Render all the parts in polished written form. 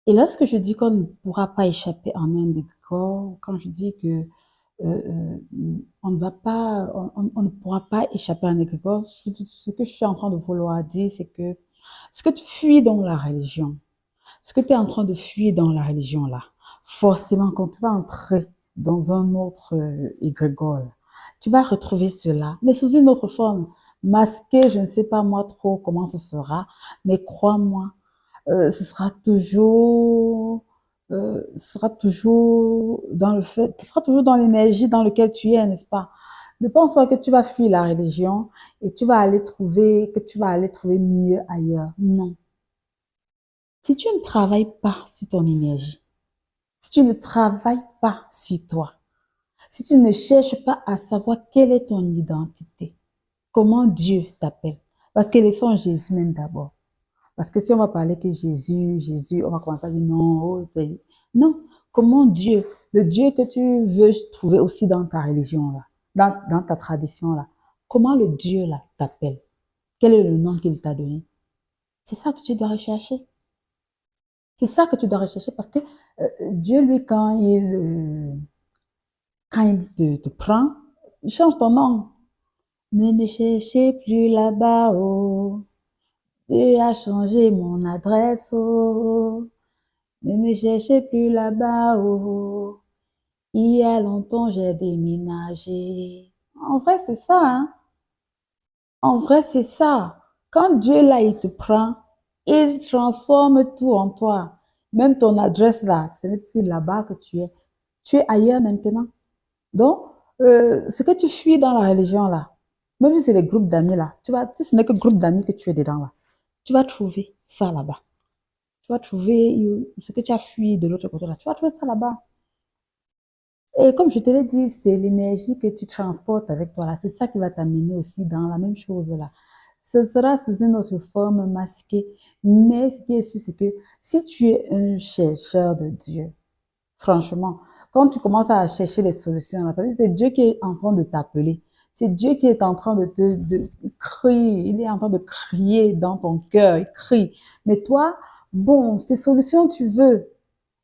Et lorsque je dis qu'on ne pourra pas échapper en un égrégore, quand je dis que on ne va pas, on ne pourra pas échapper à un égrégore, ce que je suis en train de vouloir dire, c'est que ce que tu fuis dans la religion, ce que tu es en train de fuir dans la religion là, forcément, quand tu vas entrer dans un autre égrégore, tu vas retrouver cela, mais sous une autre forme, masqué, je ne sais pas moi trop comment ce sera, mais crois-moi, ce sera toujours dans le fait, ce sera toujours dans l'énergie dans laquelle tu es, n'est-ce pas? Ne pense pas que tu vas fuir la religion et que tu vas aller trouver mieux ailleurs. Non. Si tu ne travailles pas sur ton énergie, si tu ne travailles pas sur toi, si tu ne cherches pas à savoir quelle est ton identité, comment Dieu t'appelle, parce que laissons Jésus même d'abord. Parce que si on va parler que Jésus, on va commencer à dire non, non. Comment Dieu, le Dieu que tu veux trouver aussi dans ta religion là, dans ta tradition là, comment le Dieu là t'appelle? Quel est le nom qu'il t'a donné? C'est ça que tu dois rechercher. C'est ça que tu dois rechercher parce que Dieu, lui, quand il te prend, il change ton nom. Ne me cherchez plus là-bas, oh. Dieu a changé mon adresse, oh. Ne me cherchez plus là-bas, oh. Il y a longtemps, j'ai déménagé. En vrai, c'est ça, hein. En vrai, c'est ça. Quand Dieu, là, il te prend, il transforme tout en toi. Même ton adresse, là, ce n'est plus là-bas que tu es. Tu es ailleurs maintenant. Donc, ce que tu fuis dans la religion, là, même si c'est les groupes d'amis, là, si ce n'est que groupe d'amis que tu es dedans, là, tu vas trouver ça là-bas. Tu vas trouver ce que tu as fui de l'autre côté, là. Tu vas trouver ça là-bas. Et comme je te l'ai dit, c'est l'énergie que tu transportes avec toi là. C'est ça qui va t'amener aussi dans la même chose là. Ce sera sous une autre forme masquée. Mais ce qui est sûr, c'est que si tu es un chercheur de Dieu, franchement, quand tu commences à chercher les solutions, là, c'est Dieu qui est en train de t'appeler. C'est Dieu qui est en train de crier. Il est en train de crier dans ton cœur. Il crie. Mais toi, bon, ces solutions, tu veux.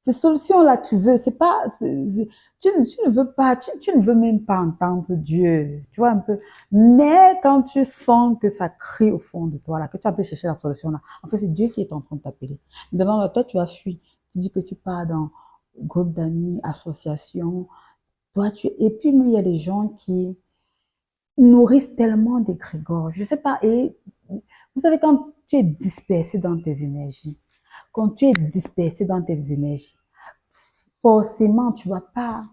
Ces solutions-là, tu veux, c'est pas, tu ne veux pas, tu ne veux même pas entendre Dieu, tu vois un peu. Mais quand tu sens que ça crie au fond de toi, là, que tu as pu chercher la solution, là, en fait, c'est Dieu qui est en train de t'appeler. Maintenant, là, toi, tu as fui. Tu dis que tu pars dans groupe d'amis, association. Toi, et puis, il y a des gens qui nourrissent tellement des grégores. Je sais pas. Et vous savez, quand tu es dispersé dans tes énergies, quand tu es dispersé dans tes énergies, forcément, tu vas pas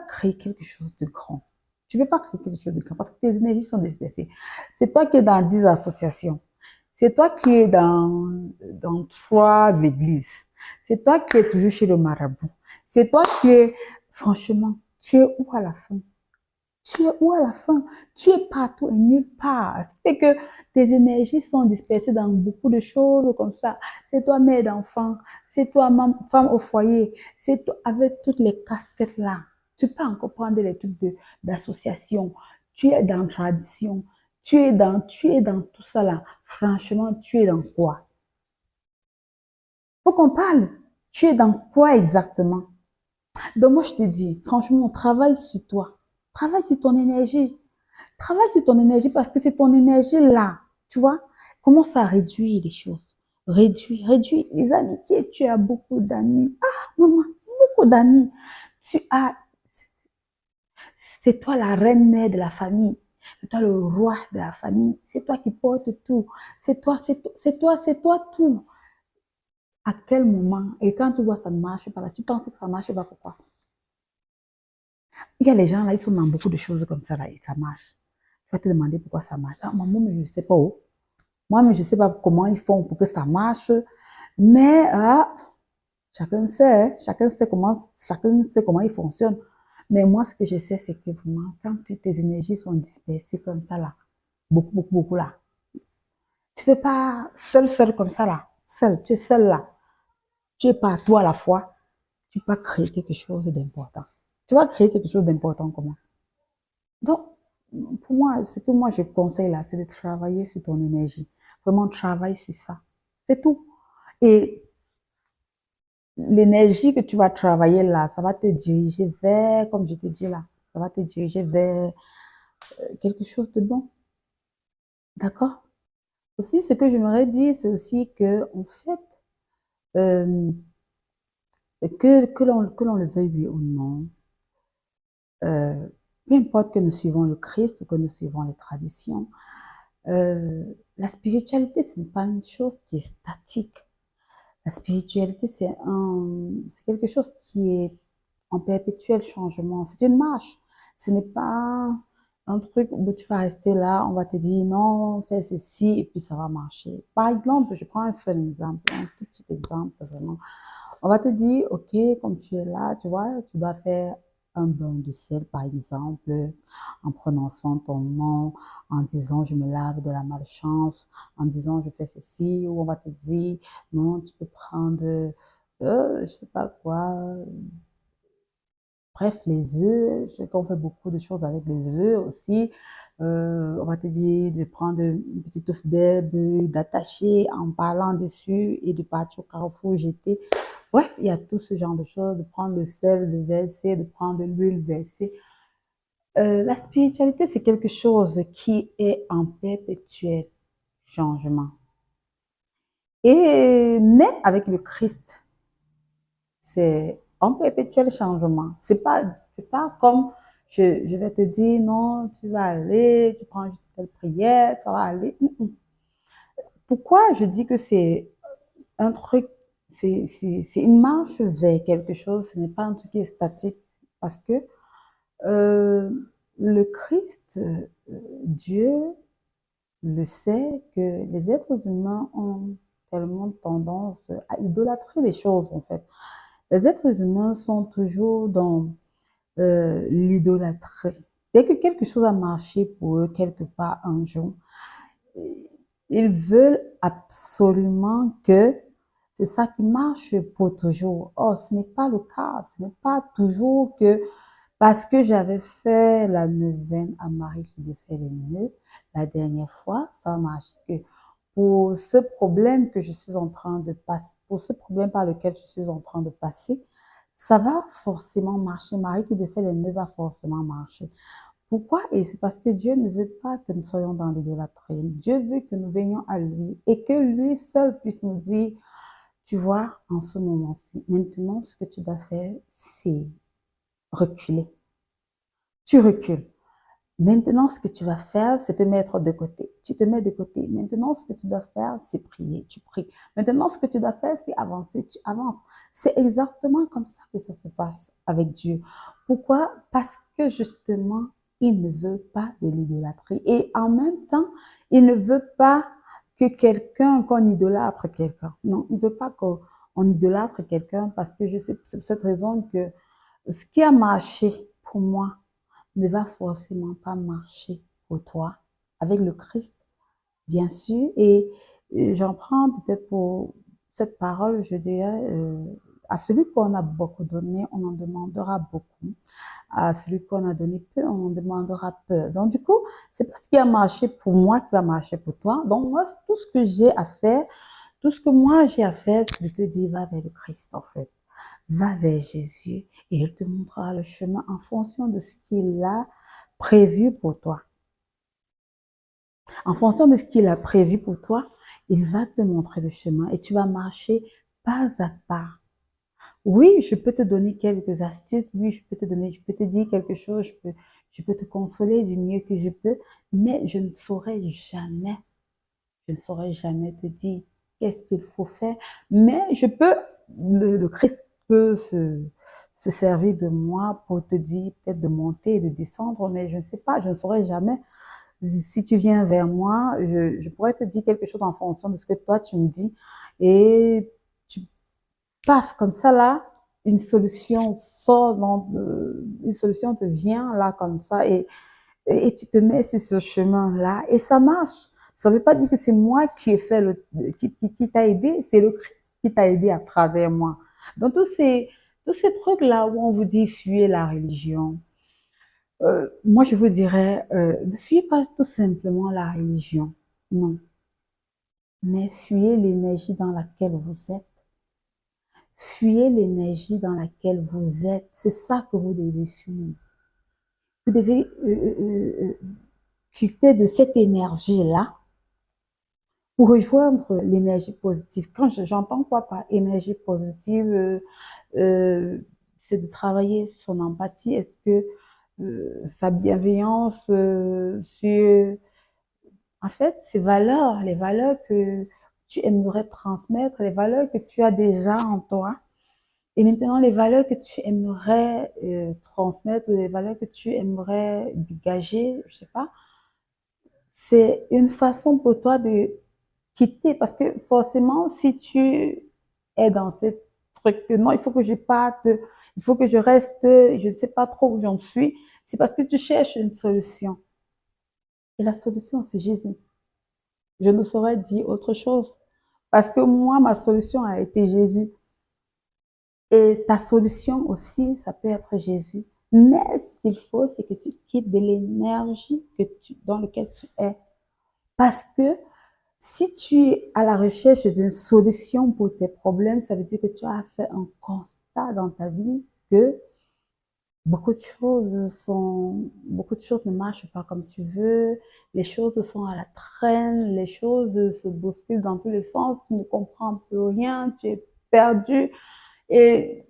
créer quelque chose de grand. Tu ne peux pas créer quelque chose de grand parce que tes énergies sont dispersées. C'est toi qui es dans 10 associations. C'est toi qui es dans 3 églises. C'est toi qui es toujours chez le marabout. C'est toi qui es, franchement, tu es où à la fin? Tu es où à la fin? Tu es partout et nulle part. Ce qui fait que tes énergies sont dispersées dans beaucoup de choses comme ça. C'est toi mère d'enfant, c'est toi femme au foyer, c'est toi avec toutes les casquettes là. Tu peux encore prendre les trucs d'association. Tu es dans tradition. Tu es dans tout ça là. Franchement, tu es dans quoi? Faut qu'on parle. Tu es dans quoi exactement? Donc moi, je te dis, franchement, travaille sur toi. Travaille sur ton énergie. Travaille sur ton énergie parce que c'est ton énergie là, tu vois. Commence à réduire les choses. Réduis les amitiés. Tu as beaucoup d'amis. Ah, maman, beaucoup d'amis. Tu as, c'est toi la reine mère de la famille. C'est toi le roi de la famille. C'est toi qui porte tout. C'est toi tout. À quel moment, et quand tu vois ça ne marche pas là, tu penses que ça ne marche pas, pourquoi? Il y a les gens là, ils sont dans beaucoup de choses comme ça là, et ça marche. Tu vas te demander pourquoi ça marche. Ah, maman, mais je ne sais pas où. Moi, mais je ne sais pas comment ils font pour que ça marche. Mais chacun sait comment il fonctionne. Mais moi, ce que je sais, c'est que vraiment, quand tes énergies sont dispersées comme ça, là, beaucoup, là, tu ne peux pas seul comme ça, là, seul, tu es seul là, tu es partout à la fois, tu ne peux pas créer quelque chose d'important. Tu vas créer quelque chose d'important comment? Donc, pour moi, ce que moi je conseille là, c'est de travailler sur ton énergie. Vraiment, travaille sur ça. C'est tout. Et l'énergie que tu vas travailler là, ça va te diriger vers, comme je te dis là, ça va te diriger vers quelque chose de bon. D'accord? Aussi, ce que j'aimerais dire, c'est aussi que, en fait, euh, que l'on le veuille oui ou non, euh, peu importe que nous suivons le Christ ou que nous suivons les traditions, euh, la spiritualité, ce n'est pas une chose qui est statique. La spiritualité, c'est quelque chose qui est en perpétuel changement. C'est une marche. Ce n'est pas un truc où tu vas rester là, on va te dire non, fais ceci et puis ça va marcher. Par exemple, je prends un seul exemple, un tout petit exemple vraiment. On va te dire, OK, comme tu es là, tu vois, tu dois faire un bain de sel, par exemple, en prononçant ton nom, en disant je me lave de la malchance, en disant je fais ceci, ou on va te dire, non, tu peux prendre, je sais pas quoi, bref, les œufs, je sais qu'on fait beaucoup de choses avec les œufs aussi. On va te dire de prendre une petite touffe d'herbe, d'attacher en parlant dessus et de partir au carrefour jeter. Bref, il y a tout ce genre de choses, de prendre le sel, de verser, de prendre l'huile, verser. La spiritualité, c'est quelque chose qui est en perpétuel changement. Et même avec le Christ, c'est en perpétuel changement. C'est pas comme je vais te dire, non, tu vas aller, tu prends juste telle prière, ça va aller. Pourquoi je dis que c'est un truc, c'est une marche vers quelque chose, ce n'est pas un truc qui est statique, parce que euh, le Christ, Dieu, le sait que les êtres humains ont tellement tendance à idolâtrer les choses, en fait. Les êtres humains sont toujours dans l'idolâtrie. Dès que quelque chose a marché pour eux quelque part un jour, ils veulent absolument que c'est ça qui marche pour toujours. Or, ce n'est pas le cas. Ce n'est pas toujours que parce que j'avais fait la neuvaine à Marie qui défait les nœuds la dernière fois, ça a marché. Que pour ce problème que je suis en train de passer, pour ce problème par lequel je suis en train de passer, ça va forcément marcher. Marie qui défait les nœuds va forcément marcher. Pourquoi? Et c'est parce que Dieu ne veut pas que nous soyons dans l'idolâtrie. Dieu veut que nous venions à lui et que lui seul puisse nous dire, tu vois, en ce moment-ci, maintenant, ce que tu dois faire, c'est reculer. Tu recules. Maintenant, ce que tu vas faire, c'est te mettre de côté. Tu te mets de côté. Maintenant, ce que tu dois faire, c'est prier. Tu pries. Maintenant, ce que tu dois faire, c'est avancer. Tu avances. C'est exactement comme ça que ça se passe avec Dieu. Pourquoi? Parce que justement, il ne veut pas de l'idolâtrie. Et en même temps, il ne veut pas que qu'on idolâtre quelqu'un. Non, il ne veut pas qu'on idolâtre quelqu'un parce que je sais, c'est pour cette raison que ce qui a marché pour moi, ne va forcément pas marcher pour toi. Avec le Christ, bien sûr. Et j'en prends peut-être pour cette parole, je dirais, à celui qu'on a beaucoup donné, on en demandera beaucoup. À celui qu'on a donné peu, on en demandera peu. Donc, du coup, c'est pas ce qui a marché pour moi qui va marcher pour toi. Donc, moi, tout ce que j'ai à faire, tout ce que moi j'ai à faire, c'est de te dire, va vers le Christ, en fait. Va vers Jésus et il te montrera le chemin en fonction de ce qu'il a prévu pour toi. En fonction de ce qu'il a prévu pour toi, il va te montrer le chemin et tu vas marcher pas à pas. Oui, je peux te donner quelques astuces, oui, je peux te dire quelque chose, je peux te consoler du mieux que je peux, mais je ne saurais jamais te dire qu'est-ce qu'il faut faire, mais le Christ peut se servir de moi pour te dire peut-être de monter et de descendre, mais je ne sais pas, je ne saurais jamais. Si tu viens vers moi, je pourrais te dire quelque chose en fonction de ce que toi tu me dis et tu, paf, comme ça là, une solution sort, une solution te vient là comme ça et tu te mets sur ce chemin-là et ça marche. Ça ne veut pas dire que c'est moi qui ai fait qui t'a aidé, c'est le Christ qui t'a aidé à travers moi. Donc tous ces trucs-là où on vous dit fuyez la religion, moi je vous dirais, ne fuyez pas tout simplement la religion, non, mais fuyez l'énergie dans laquelle vous êtes. Fuyez l'énergie dans laquelle vous êtes. C'est ça que vous devez fuir. Vous devez quitter de cette énergie-là pour rejoindre l'énergie positive. Quand j'entends quoi par énergie positive, c'est de travailler sur son empathie. Est-ce que sa bienveillance sur, en fait, ces valeurs, les valeurs que tu aimerais transmettre, les valeurs que tu as déjà en toi, et maintenant les valeurs que tu aimerais transmettre, ou les valeurs que tu aimerais dégager, je sais pas, c'est une façon pour toi de quitter, parce que forcément, si tu es dans ce truc que non, il faut que je parte, il faut que je reste, je ne sais pas trop où j'en suis, c'est parce que tu cherches une solution. Et la solution, c'est Jésus. Je ne saurais dire autre chose. Parce que moi, ma solution a été Jésus. Et ta solution aussi, ça peut être Jésus. Mais ce qu'il faut, c'est que tu quittes de l'énergie dans laquelle tu es. Parce que si tu es à la recherche d'une solution pour tes problèmes, ça veut dire que tu as fait un constat dans ta vie que beaucoup de choses ne marchent pas comme tu veux, les choses sont à la traîne, les choses se bousculent dans tous les sens, tu ne comprends plus rien, tu es perdu et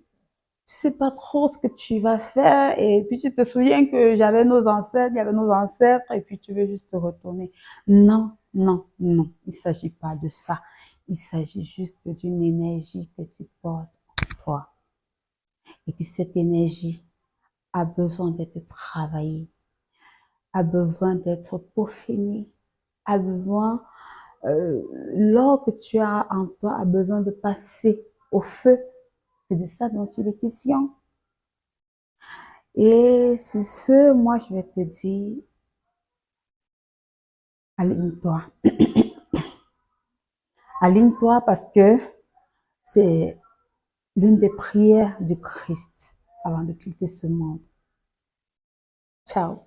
tu sais pas trop ce que tu vas faire et puis tu te souviens que j'avais nos ancêtres, il y avait nos ancêtres et puis tu veux juste te retourner. Non, non, non, il s'agit pas de ça. Il s'agit juste d'une énergie que tu portes en toi. Et puis cette énergie a besoin d'être travaillée, a besoin d'être peaufinée, a besoin, l'or que tu as en toi a besoin de passer au feu. C'est de ça dont il est question. Et sur ce, moi, je vais te dire, aligne-toi. Aligne-toi parce que c'est l'une des prières du Christ avant de quitter ce monde. Ciao.